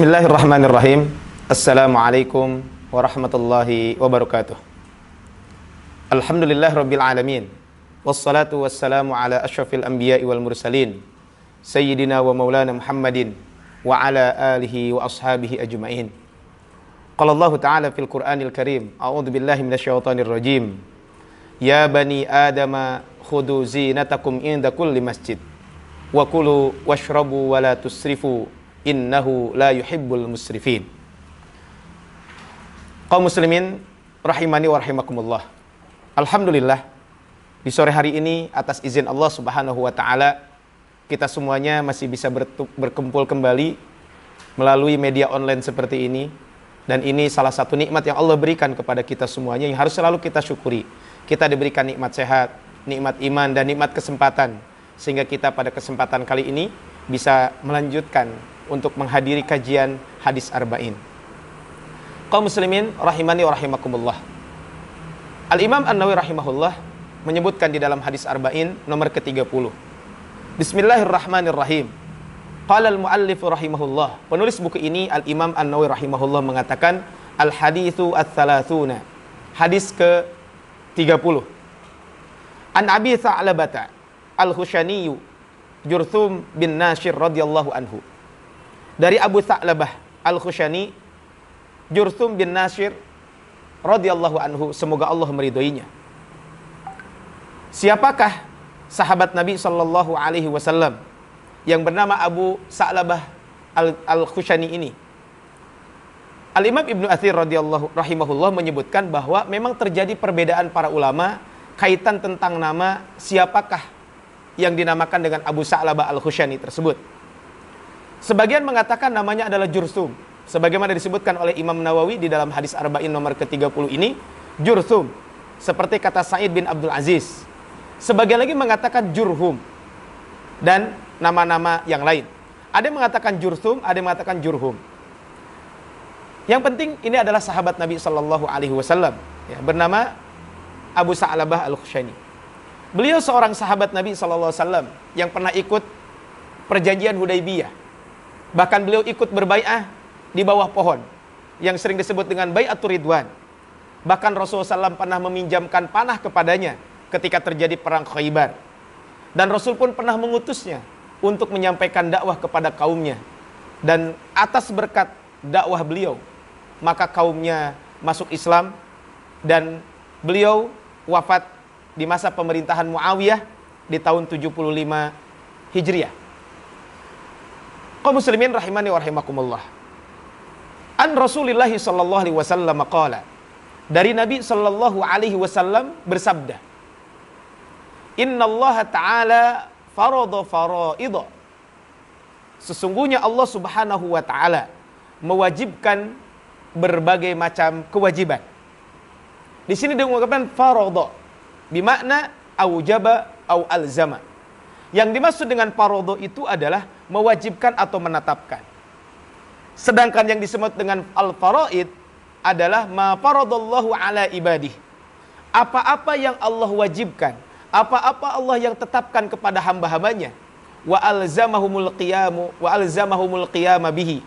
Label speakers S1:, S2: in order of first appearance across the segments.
S1: Bismillahirrahmanirrahim. Assalamualaikum warahmatullahi wabarakatuh. Alhamdulillah rabbil alamin. Wassalatu wassalamu ala asyrafil anbiya'i wal mursalin Sayyidina wa maulana Muhammadin wa ala alihi wa ashabihi ajma'in. Qala Allah ta'ala fil Qur'anil Karim, a'udzu billahi minasyaitonir rajim. Ya bani Adama khudu zinatakum inda kulli masjid wa kulu washrabu wa la tusrifu innahu la yuhibbul musrifin. Kaum muslimin rahimani wa rahimakumullah. Alhamdulillah, di sore hari ini atas izin Allah Subhanahu wa taala kita semuanya masih bisa berkumpul kembali melalui media online seperti ini, dan ini salah satu nikmat yang Allah berikan kepada kita semuanya yang harus selalu kita syukuri. Kita diberikan nikmat sehat, nikmat iman, dan nikmat kesempatan, sehingga kita pada kesempatan kali ini bisa melanjutkan untuk menghadiri kajian hadis arba'in. Kaum muslimin rahimani wa rahimakumullah. Al-Imam An-Nawawi rahimahullah menyebutkan di dalam hadis arba'in nomor ke-30. Bismillahirrahmanirrahim. Qala al-muallif rahimahullah. Penulis buku ini Al-Imam An-Nawawi rahimahullah mengatakan al-haditsu ats-tsalatsuna. Hadis ke-30. An Abi Tha'labata al-Khushani Jurthum bin Nashir radhiyallahu anhu. Dari Abu Tha'labah al-Khushani Jurthum bin Nashir radhiyallahu anhu, semoga Allah meridhoinya. Siapakah sahabat Nabi sallallahu alaihi wasallam yang bernama Abu Tha'labah al-Khushani ini? Al-Imam Ibnu Athir radhiyallahu rahimahullah menyebutkan bahwa memang terjadi perbedaan para ulama kaitan tentang nama siapakah yang dinamakan dengan Abu Tha'labah al-Khushani tersebut. Sebagian mengatakan namanya adalah Jurthum, sebagaimana disebutkan oleh Imam Nawawi di dalam hadis arba'in nomor ke-30 ini, Jurthum, seperti kata Sa'id bin Abdul Aziz. Sebagian lagi mengatakan Jurhum, dan nama-nama yang lain. Ada yang mengatakan Jurthum, ada yang mengatakan Jurhum. Yang penting ini adalah sahabat Nabi Sallallahu Alaihi Wasallam, ya, bernama Abu Tha'labah al-Khushani. Beliau seorang sahabat Nabi Sallallahu Alaihi Wasallam yang pernah ikut perjanjian Hudaybiyah. Bahkan beliau ikut berbai'ah di bawah pohon yang sering disebut dengan Bai'atur Ridwan. Bahkan Rasulullah SAW pernah meminjamkan panah kepadanya ketika terjadi perang Khaybar. Dan Rasul pun pernah mengutusnya untuk menyampaikan dakwah kepada kaumnya. Dan atas berkat dakwah beliau, maka kaumnya masuk Islam, dan beliau wafat di masa pemerintahan Muawiyah di tahun 75 Hijriah. Kaum muslimin rahimani wa rahimakumullah. An Rasulillah sallallahu alaihi wasallam qala. Dari Nabi sallallahu alaihi wasallam bersabda, Innallaha ta'ala farada faraidha. Sesungguhnya Allah Subhanahu wa taala mewajibkan berbagai macam kewajiban. Di sini diungkapkan farada bermakna aujaba au alzama. Yang dimaksud dengan farada itu adalah mewajibkan atau menetapkan. Sedangkan yang disebut dengan al-faraid adalah ma faradallahu ala ibadih. Apa-apa yang Allah wajibkan, apa-apa Allah yang tetapkan kepada hamba-hambanya. Wa alzamahumul qiyama bihi.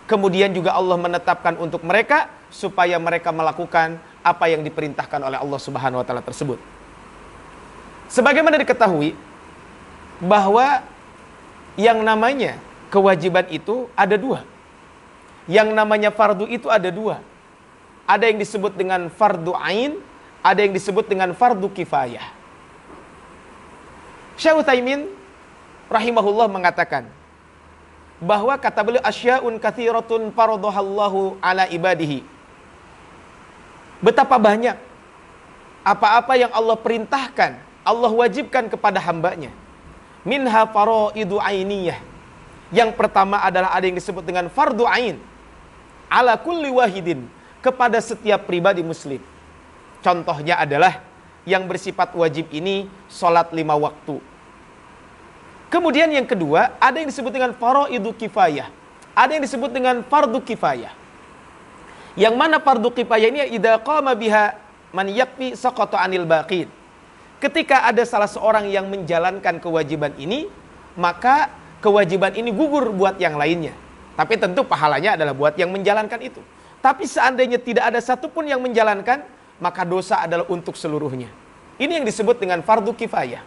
S1: Kemudian juga Allah menetapkan untuk mereka supaya mereka melakukan apa yang diperintahkan oleh Allah Subhanahu wa taala tersebut. Sebagaimana diketahui bahwa yang namanya kewajiban itu ada dua. Yang namanya fardu itu ada dua. Ada yang disebut dengan fardu ain, ada yang disebut dengan fardu kifayah. Syekh Utsaimin rahimahullah mengatakan bahwa kata beliau asya'un katsiratun faradahallahu ala ibadihi. Betapa banyak apa-apa yang Allah perintahkan, Allah wajibkan kepada hambanya. Minha faraidu ainiyah. Yang pertama adalah ada yang disebut dengan fardu ain ala kulli wahidin, kepada setiap pribadi muslim. Contohnya adalah yang bersifat wajib ini salat 5 waktu. Kemudian yang kedua ada yang disebut dengan faraidu kifayah. Ada yang disebut dengan fardu kifayah. Yang mana fardu kifayah ini idza qama biha man yakfi saqata anil baqin. Ketika ada salah seorang yang menjalankan kewajiban ini, maka kewajiban ini gugur buat yang lainnya. Tapi tentu pahalanya adalah buat yang menjalankan itu. Tapi seandainya tidak ada satupun yang menjalankan, maka dosa adalah untuk seluruhnya. Ini yang disebut dengan fardu kifayah.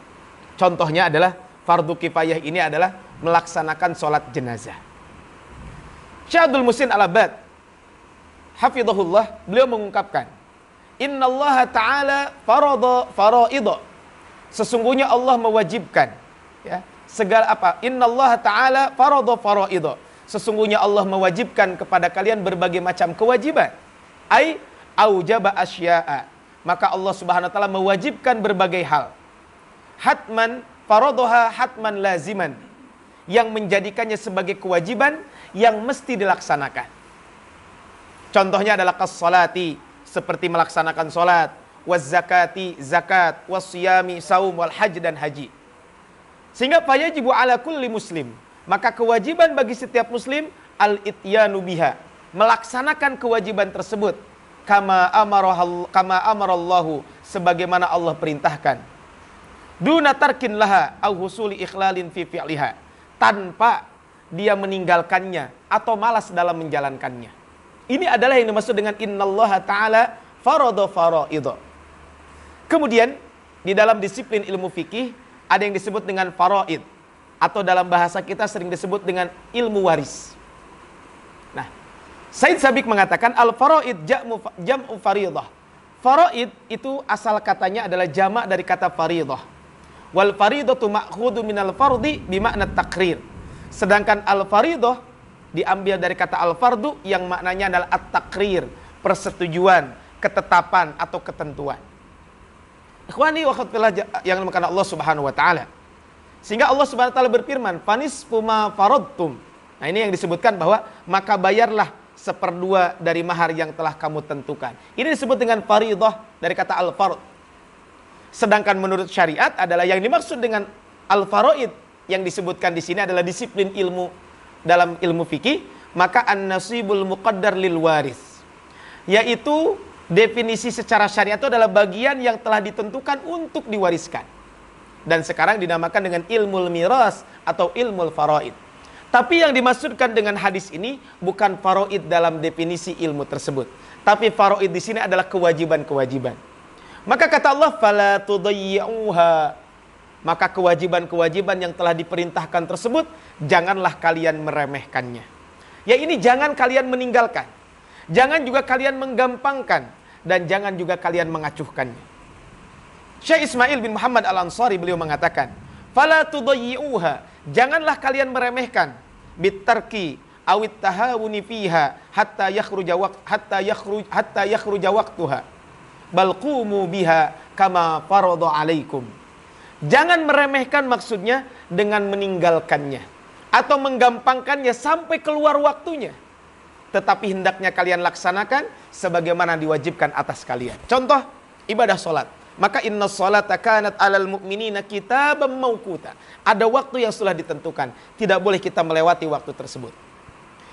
S1: Contohnya adalah fardu kifayah ini adalah melaksanakan sholat jenazah. Syekh Abdul Muhsin Al-Abbad hafizahullah, beliau mengungkapkan, innallaha ta'ala farada faraidha. Sesungguhnya Allah mewajibkan, ya, segala apa? Innallaha ta'ala farada faraidha. Sesungguhnya Allah mewajibkan kepada kalian berbagai macam kewajiban. Ai aujaba asya'a. Maka Allah Subhanahu wa taala mewajibkan berbagai hal. Hatman faradoha hatman laziman. Yang menjadikannya sebagai kewajiban yang mesti dilaksanakan. Contohnya adalah kas-salati, seperti melaksanakan salat, waz zakati, zakat, was siyami, saum, wal hajj, dan haji. Sehingga fayajibu ala kulli muslim. Maka kewajiban bagi setiap muslim al-ityanu biha, melaksanakan kewajiban tersebut kama amarallahu, sebagaimana Allah perintahkan. Duna tarkin laha au husuli ikhlalin fi fi'liha, tanpa dia meninggalkannya atau malas dalam menjalankannya. Ini adalah yang dimaksud dengan innallaha ta'ala farada faraidha. Kemudian di dalam disiplin ilmu fikih ada yang disebut dengan faraid, atau dalam bahasa kita sering disebut dengan ilmu waris. Nah, Said Sabiq mengatakan al-faraid jam'u fariidah. Faraid itu asal katanya adalah jamak dari kata fariidah. Wal fariidatu ma'khudhu minal fardi bimakna takrir. Sedangkan al-fariidah diambil dari kata al-fardu yang maknanya adalah at-takrir, persetujuan, ketetapan atau ketentuan. Ikhwani wa akhwati yang dimuliakan Allah Subhanahu wa taala. Sehingga Allah Subhanahu wa taala berfirman, "Fanisfu ma faradtum." Nah, ini yang disebutkan bahwa maka bayarlah 1/2 dari mahar yang telah kamu tentukan. Ini disebut dengan fariidah dari kata al-fard. Sedangkan menurut syariat adalah yang dimaksud dengan al-faraid yang disebutkan di sini adalah disiplin ilmu dalam ilmu fikih, maka an-nasibul muqaddar lil waris. Yaitu definisi secara syariat itu adalah bagian yang telah ditentukan untuk diwariskan. Dan sekarang dinamakan dengan ilmul miras atau ilmul faraid. Tapi yang dimaksudkan dengan hadis ini bukan faraid dalam definisi ilmu tersebut. Tapi faraid di sini adalah kewajiban-kewajiban. Maka kata Allah, fala tudayyi'uha. Maka kewajiban-kewajiban yang telah diperintahkan tersebut janganlah kalian meremehkannya. Ya, ini jangan kalian meninggalkan. Jangan juga kalian menggampangkan dan jangan juga kalian mengacuhkannya. Syekh Ismail bin Muhammad Al-Ansari beliau mengatakan, "Fala tudayyi'uha." Janganlah kalian meremehkan bitarki awit tahawuni fiha hatta yakhruja waqtuha. Bal qumu biha kama farada 'alaikum. Jangan meremehkan maksudnya dengan meninggalkannya atau menggampangkannya sampai keluar waktunya. Tetapi hendaknya kalian laksanakan sebagaimana diwajibkan atas kalian. Contoh ibadah salat. Maka inna sholata kanat alal mu'minina kitaban mauquta. Ada waktu yang sudah ditentukan. Tidak boleh kita melewati waktu tersebut.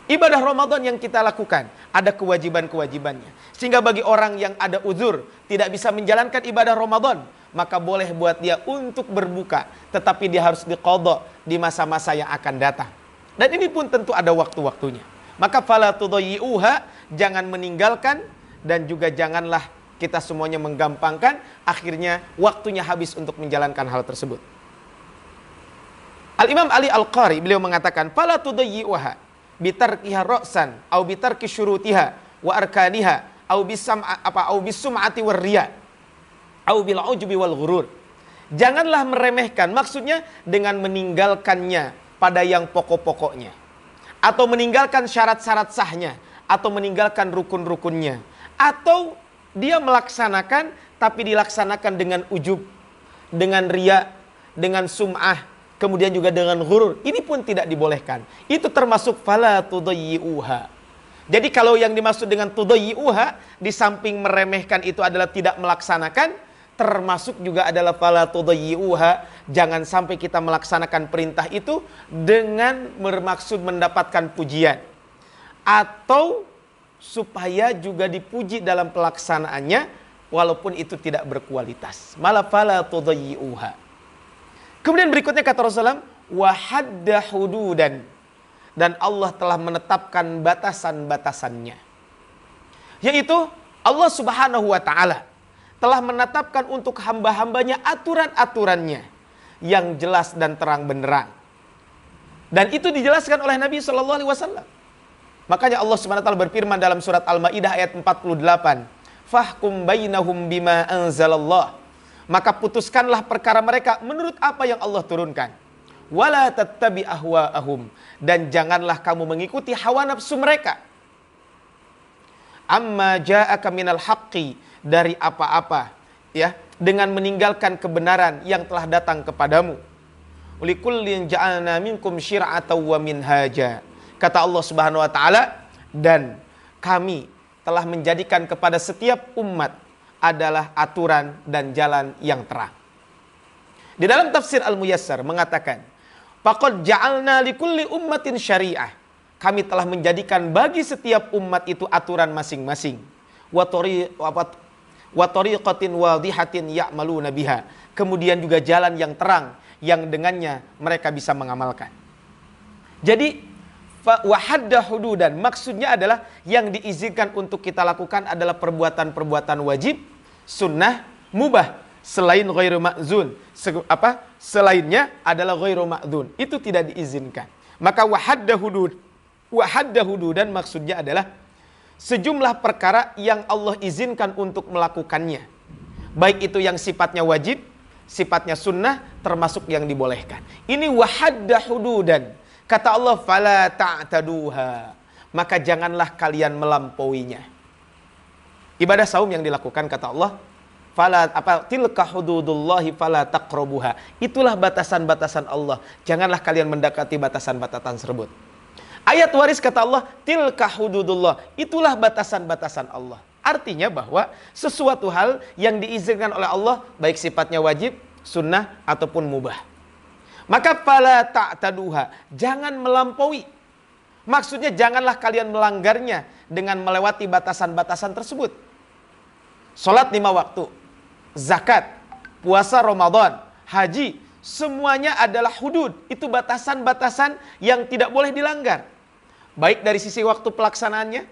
S1: Ibadah Ramadan yang kita lakukan, ada kewajiban-kewajibannya. Sehingga bagi orang yang ada uzur, tidak bisa menjalankan ibadah Ramadan, maka boleh buat dia untuk berbuka. Tetapi dia harus diqadha di masa-masa yang akan datang. Dan ini pun tentu ada waktu-waktunya. Maka fala tudayyi'uha, jangan meninggalkan dan juga janganlah kita semuanya menggampangkan, akhirnya waktunya habis untuk menjalankan hal tersebut. Al-Imam Ali Al-Qari beliau mengatakan, "Fala tudayyi'uha bitarkiha ra'san au bitarki syurutiha wa arkaniha au bisum'ati war riya au bil ujubi wal ghurur." Janganlah meremehkan, maksudnya dengan meninggalkannya pada yang pokok-pokoknya, atau meninggalkan syarat-syarat sahnya, atau meninggalkan rukun-rukunnya, atau dia melaksanakan tapi dilaksanakan dengan ujub, dengan riya, dengan sum'ah, kemudian juga dengan ghurur. Ini pun tidak dibolehkan. Itu termasuk fala tudayyi'uha. Jadi kalau yang dimaksud dengan tudayyi'uha, di samping meremehkan itu adalah tidak melaksanakan, termasuk juga adalah fala tudayyi'uha, jangan sampai kita melaksanakan perintah itu dengan bermaksud mendapatkan pujian atau supaya juga dipuji dalam pelaksanaannya walaupun itu tidak berkualitas. Malah fala tudayyi'uha. Kemudian berikutnya kata Rasulullah, wa hadda hududan, dan Allah telah menetapkan batasan-batasannya. Yaitu Allah Subhanahu wa taala telah menetapkan untuk hamba-hambanya aturan-aturannya yang jelas dan terang benderang. Dan itu dijelaskan oleh Nabi sallallahu alaihi wasallam. Makanya Allah Subhanahu wa taala berfirman dalam surat Al-Maidah ayat 48, "Fahkum bainahum bima anzalallah." Maka putuskanlah perkara mereka menurut apa yang Allah turunkan. Wala tattabi ahwaahum, dan janganlah kamu mengikuti hawa nafsu mereka. Amma ja'aka minal haqqi, dari apa-apa, ya, dengan meninggalkan kebenaran yang telah datang kepadamu. Likullin ja'alna minkum syir'atan wa minhaja. Kata Allah Subhanahu wa taala, dan kami telah menjadikan kepada setiap umat adalah aturan dan jalan yang terang. Di dalam tafsir Al-Muyassar mengatakan, faqad ja'alna likulli ummatin syariah. Kami telah menjadikan bagi setiap umat itu aturan masing-masing. Wa tariqatin wadihatin ya'maluna biha. Kemudian juga jalan yang terang yang dengannya mereka bisa mengamalkan. Jadi wahadda hududan, maksudnya adalah yang diizinkan untuk kita lakukan adalah perbuatan-perbuatan wajib, sunnah, mubah. Selain ghairu ma'zun, selainnya adalah ghairu ma'zun. Itu tidak diizinkan. Maka wahadda hududan maksudnya adalah sejumlah perkara yang Allah izinkan untuk melakukannya. Baik itu yang sifatnya wajib, sifatnya sunnah, termasuk yang dibolehkan. Ini wahadda hududan. Kata Allah, fala ta'taduha. Maka janganlah kalian melampauinya. Ibadah saum yang dilakukan, kata Allah, tilka hududullahi fala taqrabuha. Itulah batasan-batasan Allah. Janganlah kalian mendekati batasan-batasan tersebut. Ayat waris kata Allah, tilka hududullah. Itulah batasan-batasan Allah. Artinya bahwa sesuatu hal yang diizinkan oleh Allah, baik sifatnya wajib, sunnah, ataupun mubah. Maka fala ta'taduha, jangan melampaui. Maksudnya janganlah kalian melanggarnya dengan melewati batasan-batasan tersebut. Salat 5 waktu, zakat, puasa Ramadan, haji, semuanya adalah hudud. Itu batasan-batasan yang tidak boleh dilanggar. Baik dari sisi waktu pelaksanaannya,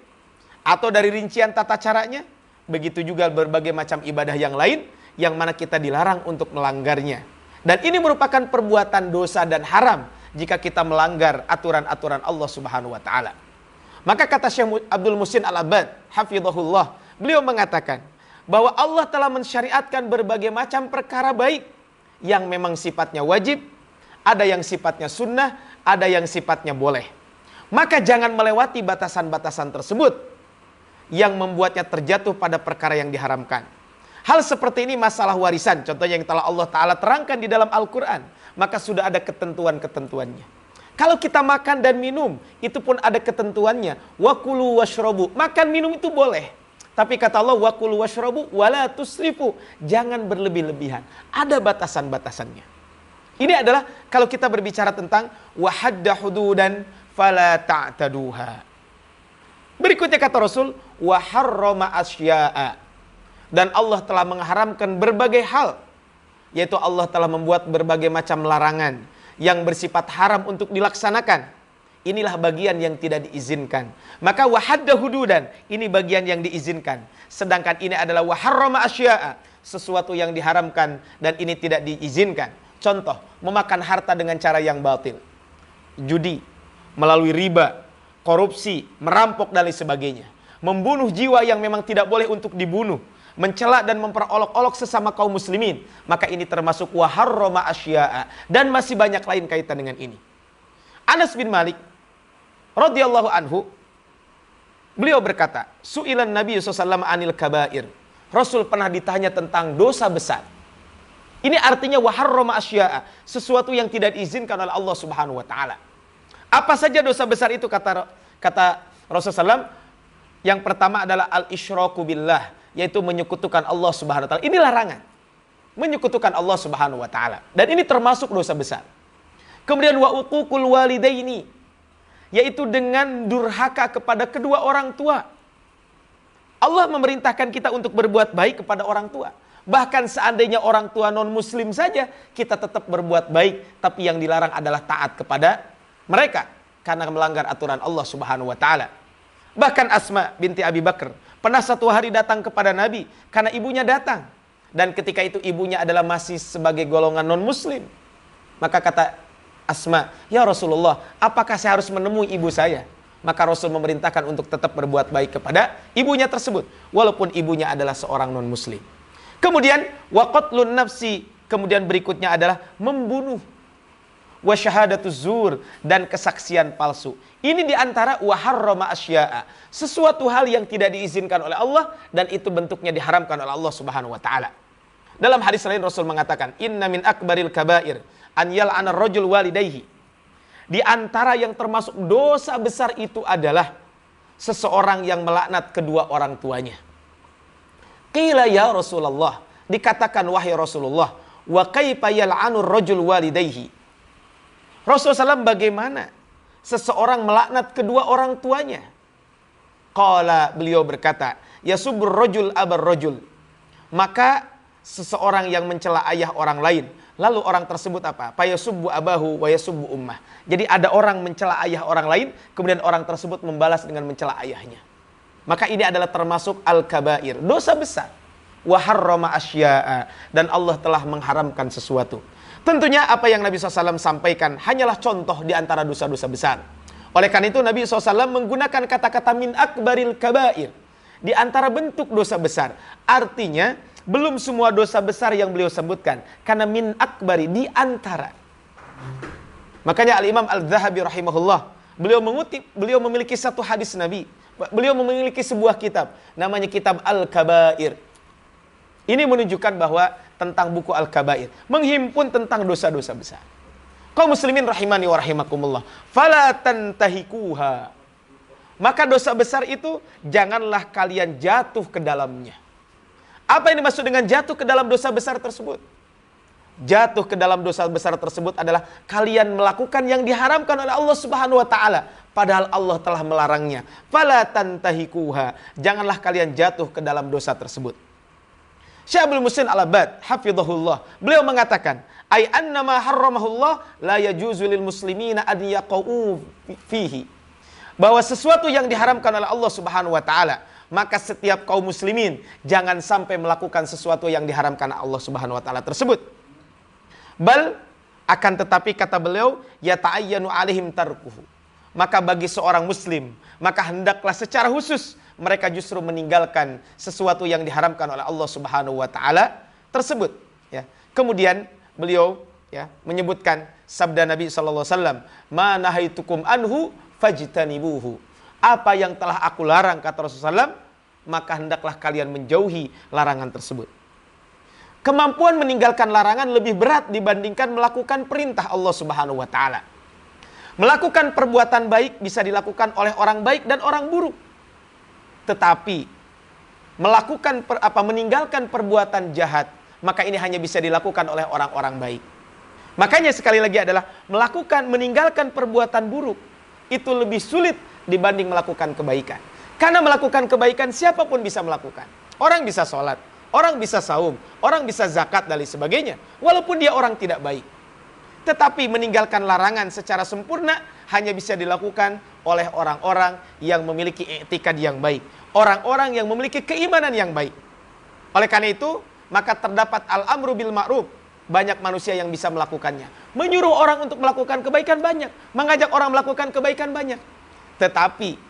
S1: atau dari rincian tata caranya. Begitu juga berbagai macam ibadah yang lain, yang mana kita dilarang untuk melanggarnya. Dan ini merupakan perbuatan dosa dan haram jika kita melanggar aturan-aturan Allah Subhanahu wa taala. Maka kata Syekh Abdul Muhsin Al-Abbad, hafizahullah, beliau mengatakan bahwa Allah telah mensyariatkan berbagai macam perkara baik yang memang sifatnya wajib, ada yang sifatnya sunnah, ada yang sifatnya boleh. Maka jangan melewati batasan-batasan tersebut yang membuatnya terjatuh pada perkara yang diharamkan. Hal seperti ini masalah warisan, contohnya yang telah Allah Ta'ala terangkan di dalam Al-Quran, maka sudah ada ketentuan-ketentuannya. Kalau kita makan dan minum, itu pun ada ketentuannya. Wakulu washrobu, makan minum itu boleh. Tapi kata Allah, wakulu washrobu wala tusrifu, jangan berlebih-lebihan. Ada batasan-batasannya. Ini adalah kalau kita berbicara tentang wahadda hududan fala ta'taduha. Berikutnya kata Rasul, wa harrama asya'a. Dan Allah telah mengharamkan berbagai hal. Yaitu Allah telah membuat berbagai macam larangan yang bersifat haram untuk dilaksanakan. Inilah bagian yang tidak diizinkan. Maka wahadda hududan, ini bagian yang diizinkan. Sedangkan ini adalah wa harrama asya'a, sesuatu yang diharamkan dan ini tidak diizinkan. Contoh, memakan harta dengan cara yang batil. Judi, melalui riba, korupsi, merampok dan lain sebagainya. Membunuh jiwa yang memang tidak boleh untuk dibunuh. Mencela dan memperolok-olok sesama kaum muslimin. Maka ini termasuk wa harrama asya'a. Dan masih banyak lain kaitan dengan ini. Anas bin Malik radhiyallahu anhu, beliau berkata, su'ilan Nabi SAW anil kabair. Rasul pernah ditanya tentang dosa besar. Ini artinya wa harrama asya'a, sesuatu yang tidak diizinkan oleh Allah Subhanahu wa taala. Apa saja dosa besar itu kata Rasulullah SAW? Yang pertama adalah al-isyraku billah, yaitu menyekutukan Allah Subhanahu wa taala. Ini larangan. Menyekutukan Allah Subhanahu wa taala. Dan ini termasuk dosa besar. Kemudian wa uququl walidaini, yaitu dengan durhaka kepada kedua orang tua. Allah memerintahkan kita untuk berbuat baik kepada orang tua. Bahkan seandainya orang tua non muslim saja, kita tetap berbuat baik, tapi yang dilarang adalah taat kepada mereka. karena melanggar aturan Allah Subhanahu wa taala. Bahkan Asma binti Abi Bakar pernah satu hari datang kepada Nabi karena ibunya datang, dan ketika itu ibunya adalah masih sebagai golongan non-muslim. Maka kata Asma, "Ya Rasulullah, apakah saya harus menemui ibu saya?" Maka Rasul memerintahkan untuk tetap berbuat baik kepada ibunya tersebut, walaupun ibunya adalah seorang non-muslim. Kemudian wa qatlun nafsi, kemudian berikutnya adalah membunuh, wa syahadatuz zur, dan kesaksian palsu. Ini diantara wa harrama asya'a, sesuatu hal yang tidak diizinkan oleh Allah dan itu bentuknya diharamkan oleh Allah Subhanahu wa taala. Dalam hadis lain Rasul mengatakan, "Inna min akbaril kabair an yal'ana ar-rajul walidayhi." Di antara yang termasuk dosa besar itu adalah seseorang yang melaknat kedua orang tuanya. Qila ya Rasulullah, dikatakan wahai Rasulullah, wa kaifa yal'anu ar-rajul walidayhi? Rasulullah SAW, bagaimana seseorang melaknat kedua orang tuanya? Qala, beliau berkata, yasubbur rajul abar rajul. Maka seseorang yang mencela ayah orang lain, lalu orang tersebut apa? Fayasubbu abahu wa yasubbu ummah. Jadi ada orang mencela ayah orang lain, kemudian orang tersebut membalas dengan mencela ayahnya. Maka ini adalah termasuk al-kabair, dosa besar. Wa harrama asya'a, dan Allah telah mengharamkan sesuatu. Tentunya apa yang Nabi SAW sampaikan hanyalah contoh di antara dosa-dosa besar. Oleh karena itu Nabi SAW menggunakan kata-kata min akbaril kabair, di antara bentuk dosa besar. Artinya belum semua dosa besar yang beliau sebutkan, karena min akbari, di antara. Makanya Al-Imam Al-Zahabi rahimahullah, beliau memiliki satu hadis Nabi. Beliau memiliki sebuah kitab, namanya kitab Al-Kabair. Ini menunjukkan bahwa tentang buku Al-Kabair menghimpun tentang dosa-dosa besar. Kaum muslimin rahimani wa rahimakumullah, fala tantahikuha. Maka dosa besar itu janganlah kalian jatuh ke dalamnya. Apa yang dimaksud dengan jatuh ke dalam dosa besar tersebut? Jatuh ke dalam dosa besar tersebut adalah kalian melakukan yang diharamkan oleh Allah Subhanahu wa taala, padahal Allah telah melarangnya. Fala tantahikuha, janganlah kalian jatuh ke dalam dosa tersebut. Syekh Abdul Muhsin Al-Abbad hafizahullah, beliau mengatakan, ai annama harramahullah la yajuzu lil muslimina an yaqau fihi. Bahwa sesuatu yang diharamkan oleh Allah Subhanahu wa taala, maka setiap kaum muslimin jangan sampai melakukan sesuatu yang diharamkan Allah Subhanahu wa taala tersebut. Bal, akan tetapi kata beliau, yata'ayyanu alaihim tarkuhu. Maka bagi seorang muslim, maka hendaklah secara khusus mereka justru meninggalkan sesuatu yang diharamkan oleh Allah Subhanahu wa taala tersebut, ya. Kemudian beliau, ya, menyebutkan sabda Nabi sallallahu alaihi wasallam, "Ma nahaitukum anhu fajtanibuhu." Apa yang telah aku larang, kata Rasulullah SAW, maka hendaklah kalian menjauhi larangan tersebut. Kemampuan meninggalkan larangan lebih berat dibandingkan melakukan perintah Allah Subhanahu wa taala. Melakukan perbuatan baik bisa dilakukan oleh orang baik dan orang buruk. Tetapi meninggalkan perbuatan jahat, maka ini hanya bisa dilakukan oleh orang-orang baik. Makanya sekali lagi adalah meninggalkan perbuatan buruk itu lebih sulit dibanding melakukan kebaikan. Karena melakukan kebaikan siapapun bisa melakukan. Orang bisa sholat, orang bisa saum, orang bisa zakat dan lain sebagainya, walaupun dia orang tidak baik. Tetapi meninggalkan larangan secara sempurna hanya bisa dilakukan oleh orang-orang yang memiliki i'tikad yang baik, orang-orang yang memiliki keimanan yang baik. Oleh karena itu, maka terdapat al-amru bil ma'ruf, banyak manusia yang bisa melakukannya. Menyuruh orang untuk melakukan kebaikan banyak, mengajak orang melakukan kebaikan banyak. Tetapi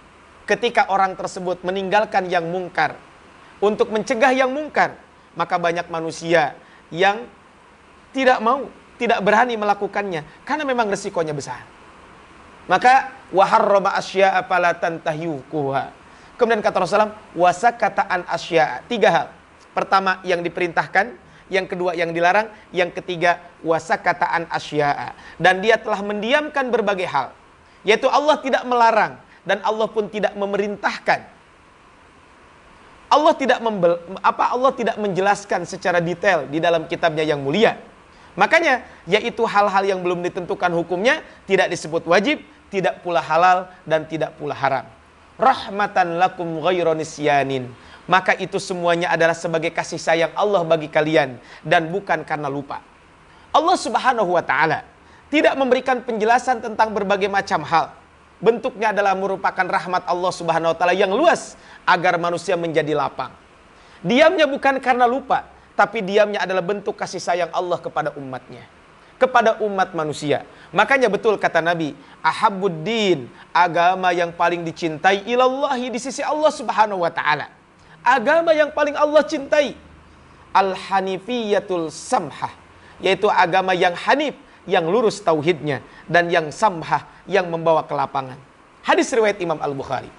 S1: ketika orang tersebut meninggalkan yang mungkar untuk mencegah yang mungkar, maka banyak manusia yang tidak berani melakukannya karena memang resikonya besar. Maka wa harrama asya'a fala tantahiuha. Kemudian kata Rasulullah, wasakata an asya'a. 3 hal. Pertama yang diperintahkan, yang kedua yang dilarang, yang ketiga wasakata an asya'a. Dan dia telah mendiamkan berbagai hal. Yaitu Allah tidak melarang dan Allah pun tidak memerintahkan. Allah tidak menjelaskan secara detail di dalam kitabnya yang mulia. Makanya yaitu hal-hal yang belum ditentukan hukumnya tidak disebut wajib, tidak pula halal dan tidak pula haram. Rahmatan lakum ghairu nisyanin. Maka itu semuanya adalah sebagai kasih sayang Allah bagi kalian dan bukan karena lupa. Allah Subhanahu wa taala tidak memberikan penjelasan tentang berbagai macam hal. bentuknya adalah merupakan rahmat Allah Subhanahu wa taala yang luas agar manusia menjadi lapang. Diamnya bukan karena lupa, tapi diamnya adalah bentuk kasih sayang Allah kepada umatnya, kepada umat manusia. Makanya betul kata Nabi, ahabbuddin, agama yang paling dicintai ilallahi, di sisi Allah Subhanahu wa taala. Agama yang paling Allah cintai, al-hanifiyatul samhah, yaitu agama yang hanif, yang lurus tauhidnya, dan yang samhah, yang membawa kelapangan. Hadis riwayat Imam Al-Bukhari.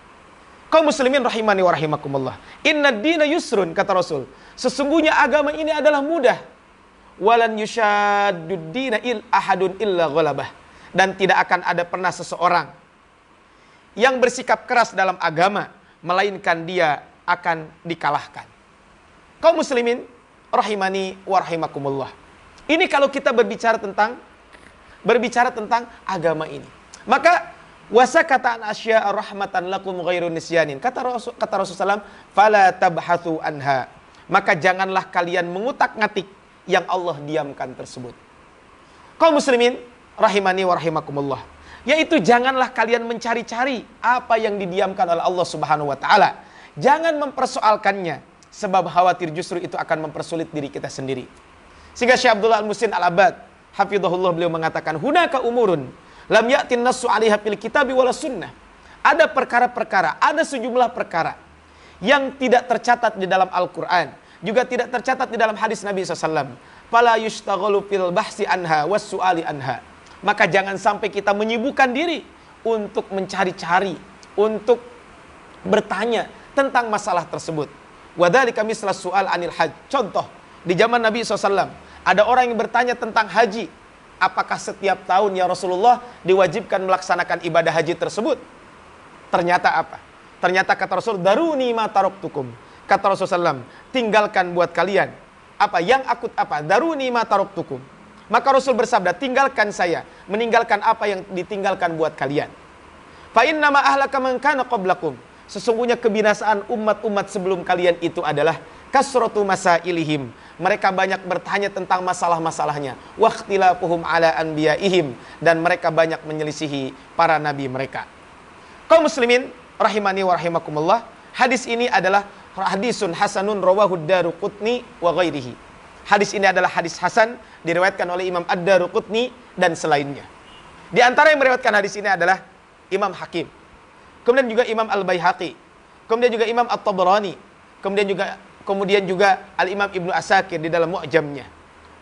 S1: Kaum muslimin rahimani wa rahimakumullah. Inna dina yusrun, kata Rasul. Sesungguhnya agama ini adalah mudah. Walan yushaddud dina ahadun illa ghalabah. Dan tidak akan ada pernah seseorang yang bersikap keras dalam agama, melainkan dia akan dikalahkan. Kaum muslimin rahimani wa rahimakumullah. Ini kalau kita berbicara tentang agama ini. Maka wasakata an asya'a rahmatan lakum ghairu nisyanin. Kata Rasulullah SAW, fala tabhathu anha. Maka janganlah kalian mengutak-ngatik yang Allah diamkan tersebut. Kaum muslimin rahimani wa rahimakumullah. Yaitu janganlah kalian mencari-cari apa yang didiamkan oleh Allah Subhanahu wa taala. Jangan mempersoalkannya, sebab khawatir justru itu akan mempersulit diri kita sendiri. Sehingga Syekh Abdullah Al-Muhsin Al-Abad hafizahullah, beliau mengatakan, hunaka umurun lam ya'tin nassu 'alaiha fil kitabi wala sunnah. Ada perkara-perkara, ada sejumlah perkara yang tidak tercatat di dalam Al-Qur'an, juga tidak tercatat di dalam hadis Nabi SAW. Fala yushtaghalu fil bahsi anha was su'ali anha. Maka jangan sampai kita menyibukkan diri untuk mencari-cari, untuk bertanya tentang masalah tersebut. Wadhalika misla su'al anil hajj. Contoh, di zaman Nabi SAW, ada orang yang bertanya tentang haji. Apakah setiap tahun ya Rasulullah diwajibkan melaksanakan ibadah haji tersebut? Ternyata apa? Ternyata kata Rasul, daruni ma taraktukum. Kata Rasulullah SAW, tinggalkan buat kalian. Apa? Yang akut apa? Daruni ma taraktukum. Maka Rasul bersabda, tinggalkan saya, meninggalkan apa yang ditinggalkan buat kalian. Fa innama ahlaka man kana qablakum. Sesungguhnya kebinasaan umat-umat sebelum kalian itu adalah kasratu masailihim. Mereka banyak bertanya tentang masalah-masalahnya. Waqtilafuhum ala anbiyaihim. Dan mereka banyak menyelisihi para nabi mereka. Kaum muslimin rahimani wa rahimakumullah. Hadis ini adalah hadisun hasanun rawahu ad-Daruqutni wa ghairihi. Hadis ini adalah hadis hasan, diriwayatkan oleh Imam Ad-Daruqutni dan selainnya. Di antara yang meriwayatkan hadis ini adalah Imam Hakim, kemudian juga Imam Al-Baihaqi, kemudian juga Imam At-Tabrani, kemudian juga Al-Imam Ibnu Asakir di dalam Mu'jamnya.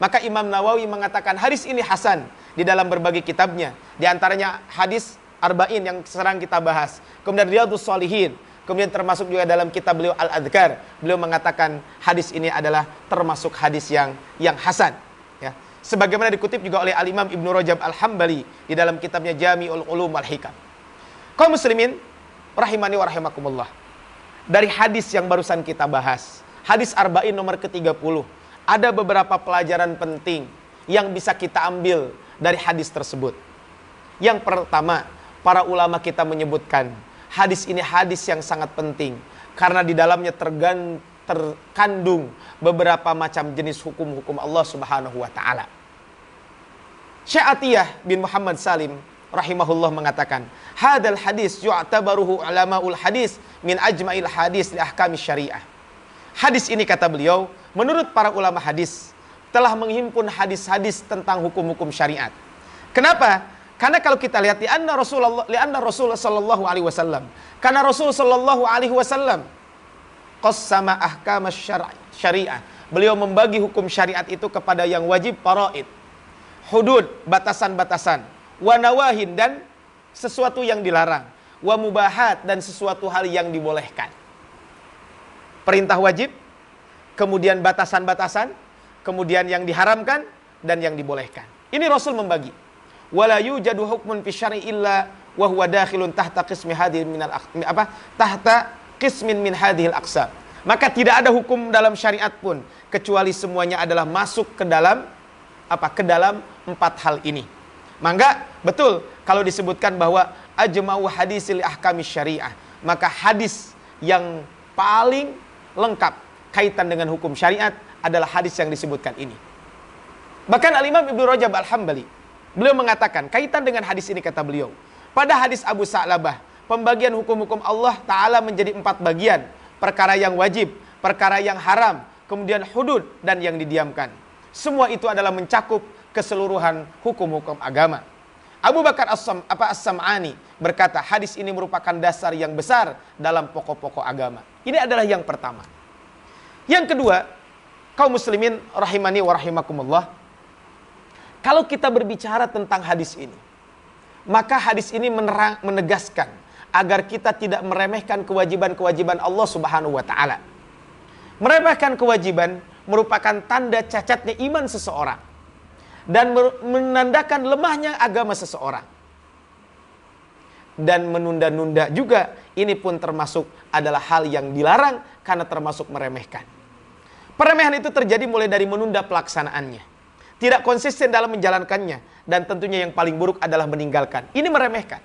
S1: Maka Imam Nawawi mengatakan hadis ini hasan di dalam berbagai kitabnya. Di antaranya hadis Arba'in yang sekarang kita bahas. Kemudian Riyadhus Shalihin. Kemudian termasuk juga dalam kitab beliau Al-Adhkar. Beliau mengatakan hadis ini adalah termasuk hadis yang hasan. Ya. Sebagaimana dikutip juga oleh Al-Imam Ibnu Rajab Al-Hambali di dalam kitabnya Jami'ul Ulum wal Hikam. Kaum muslimin rahimani wa rahimakumullah. Dari hadis yang barusan kita bahas, hadis Arba'in nomor ke-30, ada beberapa pelajaran penting yang bisa kita ambil dari hadis tersebut. Yang pertama, para ulama kita menyebutkan hadis ini hadis yang sangat penting karena di dalamnya terkandung beberapa macam jenis hukum-hukum Allah Subhanahu wa taala. Syekh Atiyah bin Muhammad Salim rahimahullah mengatakan, hadal hadis yu'tabaruhu ulamaul hadis min ajma'il hadis li ahkami syariah. Hadis ini kata beliau, menurut para ulama hadis telah menghimpun hadis-hadis tentang hukum-hukum syariat. Kenapa? Karena kalau kita lihat lianna Rasulullah sallallahu alaihi wasallam, karena Rasul sallallahu alaihi wasallam qassama ahkam syariah. Beliau membagi hukum syariat itu kepada yang wajib, faraid, hudud, batasan-batasan, wa nawahin, dan sesuatu yang dilarang, wa mubahat, dan sesuatu hal yang dibolehkan. Perintah wajib, kemudian batasan-batasan, kemudian yang diharamkan dan yang dibolehkan. Ini Rasul membagi. Wala yujadu hukmun fi syar'i illa wa huwa dakhilun tahta qismi hadhihi tahta qismin min hadhil aqsam. Maka tidak ada hukum dalam syariat pun kecuali semuanya adalah masuk ke dalam ke dalam 4 hal ini. Maka betul kalau disebutkan bahwa ajma'u hadisil ahkami syariah, maka hadis yang paling lengkap kaitan dengan hukum syariat adalah hadis yang disebutkan ini. Bahkan Al-Imam Ibnu Rajab Al-Hambali, beliau mengatakan kaitan dengan hadis ini, kata beliau, Pada hadis Abu Sa'labah, pembagian hukum-hukum Allah Ta'ala menjadi 4 bagian. Perkara yang wajib, perkara yang haram, kemudian hudud, dan yang didiamkan. Semua itu adalah mencakup keseluruhan hukum-hukum agama. Abu Bakar As-Sam'ani berkata, hadis ini merupakan dasar yang besar dalam pokok-pokok agama. Ini adalah yang pertama. Yang kedua, kaum muslimin rahimani wa rahimakumullah, kalau kita berbicara tentang hadis ini, maka hadis ini menegaskan agar kita tidak meremehkan kewajiban-kewajiban Allah Subhanahu wa taala. Meremehkan kewajiban merupakan tanda cacatnya iman seseorang dan menandakan lemahnya agama seseorang. Dan menunda-nunda juga, ini pun termasuk adalah hal yang dilarang karena termasuk meremehkan. Peremehan itu terjadi mulai dari menunda pelaksanaannya, tidak konsisten dalam menjalankannya, dan tentunya yang paling buruk adalah meninggalkan. Ini meremehkan.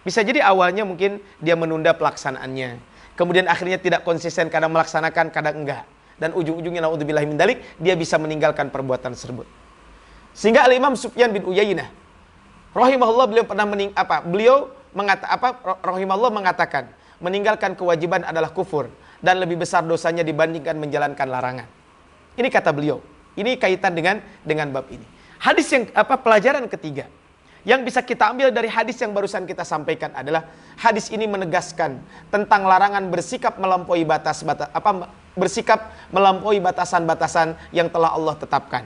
S1: Bisa jadi awalnya mungkin dia menunda pelaksanaannya, kemudian akhirnya tidak konsisten, kadang melaksanakan, kadang enggak. Dan ujung-ujungnya naudzubillahi min dzalik, dia bisa meninggalkan perbuatan tersebut. Sehingga Al-Imam Sufyan bin Uyainah rahimahullah, beliau mengatakan meninggalkan kewajiban adalah kufur dan lebih besar dosanya dibandingkan menjalankan larangan. Ini kata beliau. Ini kaitan dengan bab ini. Hadis yang pelajaran ketiga yang bisa kita ambil dari hadis yang barusan kita sampaikan adalah hadis ini menegaskan tentang larangan bersikap melampaui batasan-batasan yang telah Allah tetapkan.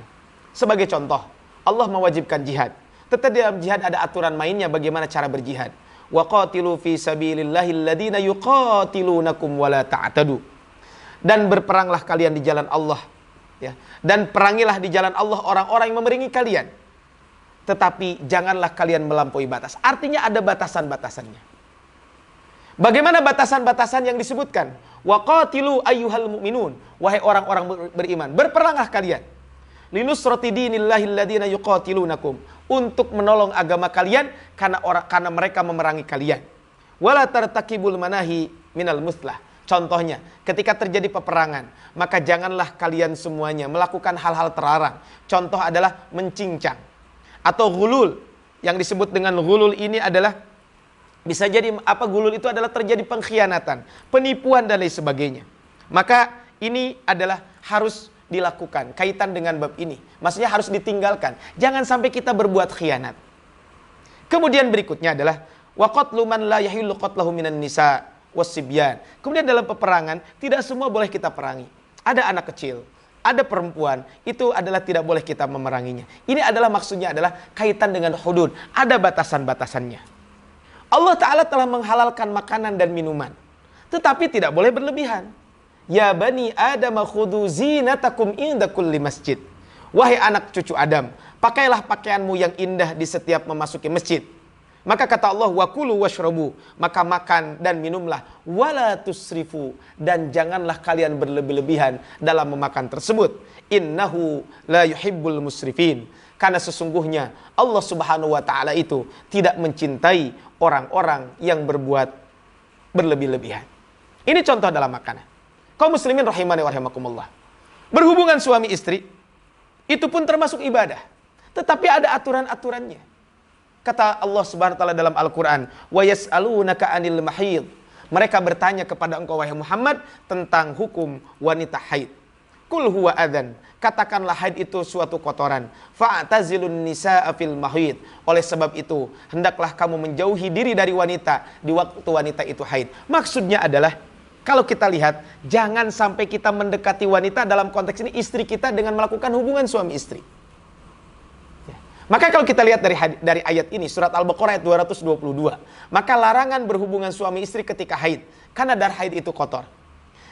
S1: Sebagai contoh, Allah mewajibkan jihad. Tetapi dalam jihad ada aturan mainnya bagaimana cara berjihad. Wa qatilu fi sabilillahi alladhina yuqatilunakum wa la ta'tadu. Dan berperanglah kalian di jalan Allah, ya. Dan perangilah di jalan Allah orang-orang yang memerangi kalian. Tetapi janganlah kalian melampaui batas. Artinya ada batasan-batasannya. Bagaimana batasan-batasan yang disebutkan? Wa qatilu ayyuhal mu'minun. Wahai orang-orang beriman, berperanglah kalian. Linusrati dinillahi alladhina yuqatilunakum, untuk menolong agama kalian karena mereka memerangi kalian. Wala tartakibul manahi minal muslah. Contohnya, ketika terjadi peperangan, maka janganlah kalian semuanya melakukan hal-hal terlarang. Contoh adalah mencincang atau ghulul. Yang disebut dengan ghulul ini adalah bisa jadi ghulul itu adalah terjadi pengkhianatan, penipuan dan lain sebagainya. Maka ini adalah harus dilakukan kaitan dengan bab ini. Maksudnya harus ditinggalkan. Jangan sampai kita berbuat khianat. Kemudian berikutnya adalah wa qatlu man la yahillu qatlahu minan nisa wasibyan. Kemudian dalam peperangan tidak semua boleh kita perangi. Ada anak kecil, ada perempuan, itu adalah tidak boleh kita memeranginya. Ini adalah maksudnya adalah kaitan dengan hudud. Ada batasan-batasannya. Allah Ta'ala telah menghalalkan makanan dan minuman, tetapi tidak boleh berlebihan. Ya bani Adam khudhu zinatakum inda kulli masjid. Wahai anak cucu Adam, pakailah pakaianmu yang indah di setiap memasuki masjid. Maka kata Allah, wa kulu washrabu, maka makan dan minumlah, wala tusrifu, dan janganlah kalian berlebih-lebihan dalam memakan tersebut. Innahu la yuhibbul musrifin. Karena sesungguhnya Allah Subhanahu wa taala itu tidak mencintai orang-orang yang berbuat berlebih-lebihan. Ini contoh dalam makanan. Kaum muslimin rahimani wa rahimakumullah. Berhubungan suami istri itu pun termasuk ibadah, tetapi ada aturan-aturannya. Kata Allah Subhanahu wa taala dalam Al-Qur'an, "Wa yas'alunaka 'anil mahid." Mereka bertanya kepada engkau wahai Muhammad tentang hukum wanita haid. Qul huwa adzan. Katakanlah haid itu suatu kotoran. Fa'tazilun nisaa fil mahid. Oleh sebab itu, hendaklah kamu menjauhi diri dari wanita di waktu wanita itu haid. Maksudnya adalah kalau kita lihat, jangan sampai kita mendekati wanita dalam konteks ini istri kita dengan melakukan hubungan suami istri. Ya. Maka kalau kita lihat dari ayat ini, surat Al-Baqarah ayat 222, maka larangan berhubungan suami istri ketika haid, karena darah haid itu kotor.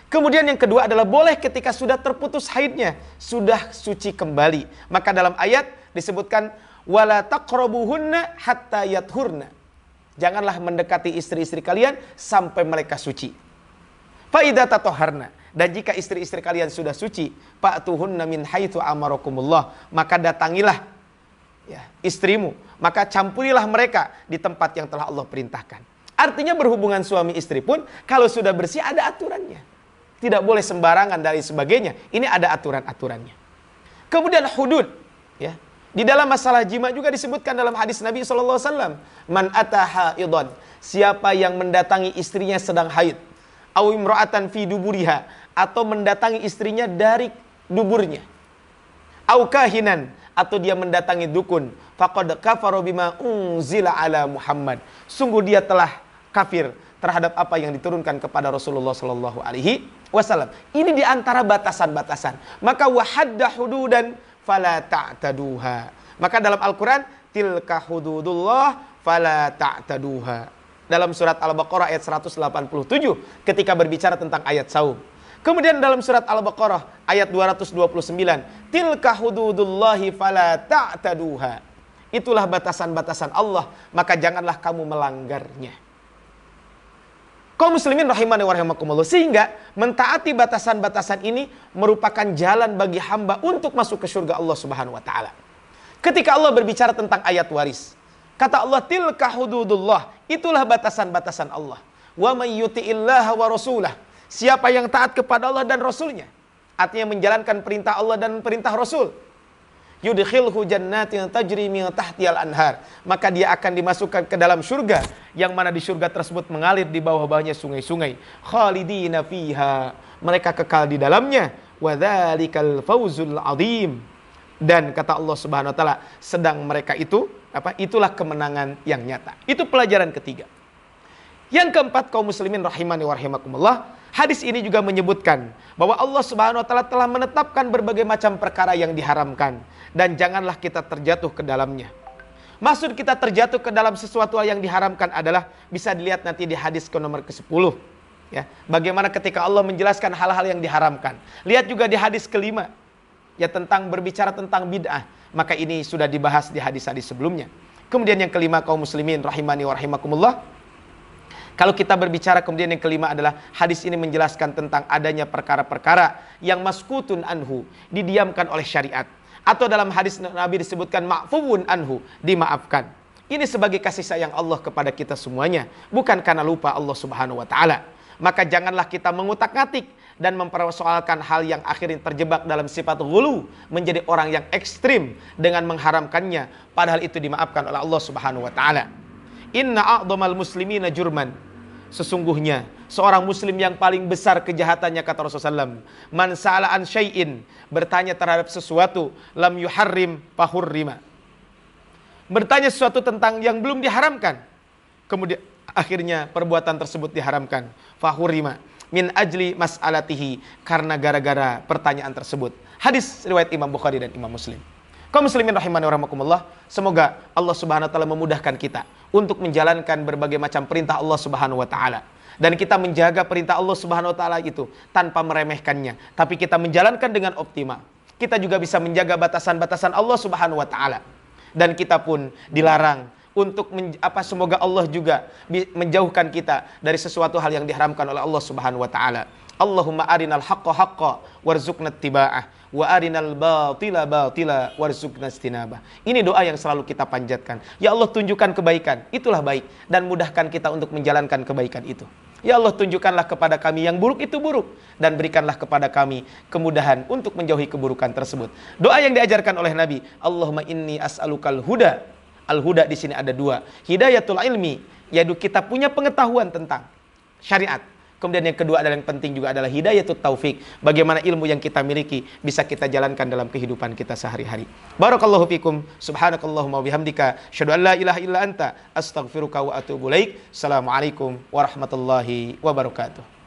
S1: Kemudian yang kedua adalah boleh ketika sudah terputus haidnya, sudah suci kembali. Maka dalam ayat disebutkan, wala taqrabuhunna hatta yathurna. Janganlah mendekati istri-istri kalian sampai mereka suci. Faidah tatoharna, dan jika istri-istri kalian sudah suci, fa'tuhunna min haitsu amarakumullah, maka datangilah ya, istrimu, maka campurilah mereka di tempat yang telah Allah perintahkan. Artinya berhubungan suami istri pun kalau sudah bersih ada aturannya. Tidak boleh sembarangan dan sebagainya. Ini ada aturan-aturannya. Kemudian hudud, ya. Di dalam masalah jima juga disebutkan dalam hadis Nabi SAW. Man ataha idon. Siapa yang mendatangi istrinya sedang haid. Aw imra'atan fi duburiha. Atau mendatangi istrinya dari duburnya. Aw kahinan. Atau dia mendatangi dukun. Faqad kafara bima unzila ala Muhammad. Sungguh dia telah kafir terhadap apa yang diturunkan kepada Rasulullah SAW. Ini diantara batasan-batasan. Maka wahadda hududan fala ta'taduha. Maka dalam Al-Quran, tilka hududullah fala ta'taduha. Dalam surat Al-Baqarah ayat 187 ketika berbicara tentang ayat saum. Kemudian dalam surat Al-Baqarah ayat 229, tilka hududullahi fala ta'taduha. Itulah batasan-batasan Allah, maka janganlah kamu melanggarnya. Kaum muslimin rahimani wa rahimakumullah, sehingga mentaati batasan-batasan ini merupakan jalan bagi hamba untuk masuk ke surga Allah Subhanahu wa taala. Ketika Allah berbicara tentang ayat waris, kata Allah tilka hududullah, itulah batasan-batasan Allah. Wa may yuti'illaha wa rasulah, siapa yang taat kepada Allah dan Rasulnya, artinya menjalankan perintah Allah dan perintah Rasul, yudkhilhu jannatin tajri min tahtihal anhar, maka dia akan dimasukkan ke dalam surga, yang mana di surga tersebut mengalir di bawah-bawahnya sungai-sungai, khalidina fiha, mereka kekal di dalamnya, wa dzalikal fawzul adzim, dan kata Allah Subhanahu wa taala, sedang mereka itu itulah kemenangan yang nyata. Itu pelajaran ketiga. Yang keempat, kaum muslimin rahimani wa rahimakumullah, hadis ini juga menyebutkan bahwa Allah Subhanahu wa taala telah menetapkan berbagai macam perkara yang diharamkan, dan janganlah kita terjatuh ke dalamnya. Maksud kita terjatuh ke dalam sesuatu yang diharamkan adalah bisa dilihat nanti di hadis nomor ke-10. Ya, bagaimana ketika Allah menjelaskan hal-hal yang diharamkan. Lihat juga di hadis kelima, ya, tentang berbicara tentang bid'ah. Maka ini sudah dibahas di hadis-hadis sebelumnya. Kemudian yang kelima, kaum muslimin rahimani wa rahimakumullah, kalau kita berbicara kemudian yang kelima adalah hadis ini menjelaskan tentang adanya perkara-perkara yang maskutun anhu, didiamkan oleh syariat. Atau dalam hadis Nabi disebutkan ma'fuwun anhu, dimaafkan. Ini sebagai kasih sayang Allah kepada kita semuanya, bukan karena lupa Allah Subhanahu wa taala. Maka janganlah kita mengutak-ngatik dan mempersoalkan hal yang akhirnya terjebak dalam sifat ghulu, menjadi orang yang ekstrim dengan mengharamkannya, padahal itu dimaafkan oleh Allah Subhanahu wa taala. Inna a'dhamal muslimina jurman, sesungguhnya seorang muslim yang paling besar kejahatannya, kata Rasulullah SAW, man sa'ala an syai'in, bertanya terhadap sesuatu, lam yuharrim fahurrima, bertanya sesuatu tentang yang belum diharamkan, kemudian akhirnya perbuatan tersebut diharamkan, fahurrima min ajli mas'alatihi, karena gara-gara pertanyaan tersebut. Hadis riwayat Imam Bukhari dan Imam Muslim. Kaum muslimin rahimani wa rahimakumullah, semoga Allah Subhanahu wa taala memudahkan kita untuk menjalankan berbagai macam perintah Allah Subhanahu wa taala, dan kita menjaga perintah Allah Subhanahu wa taala itu tanpa meremehkannya, tapi kita menjalankan dengan optimal. Kita juga bisa menjaga batasan-batasan Allah Subhanahu wa taala, dan kita pun dilarang untuk semoga Allah juga menjauhkan kita dari sesuatu hal yang diharamkan oleh Allah Subhanahu wa taala. Allahumma arinal haqqa haqqa warzuqna ittiba'ah wa arinal batila batila warzuqna istinabah. Ini doa yang selalu kita panjatkan. Ya Allah, tunjukkan kebaikan, itulah baik, dan mudahkan kita untuk menjalankan kebaikan itu. Ya Allah, tunjukkanlah kepada kami yang buruk itu buruk, dan berikanlah kepada kami kemudahan untuk menjauhi keburukan tersebut. Doa yang diajarkan oleh Nabi, Allahumma inni as'alukal huda. Al-huda di sini ada dua. Hidayatul ilmi, yaitu kita punya pengetahuan tentang syariat. Kemudian yang kedua adalah yang penting juga adalah hidayatut taufik. Bagaimana ilmu yang kita miliki bisa kita jalankan dalam kehidupan kita sehari-hari. Barakallahu fikum. Subhanakallahumma wabihamdika. Asyhadu an la ilaha illa anta. Astaghfiruka wa atubu ilaik. Assalamualaikum warahmatullahi wabarakatuh.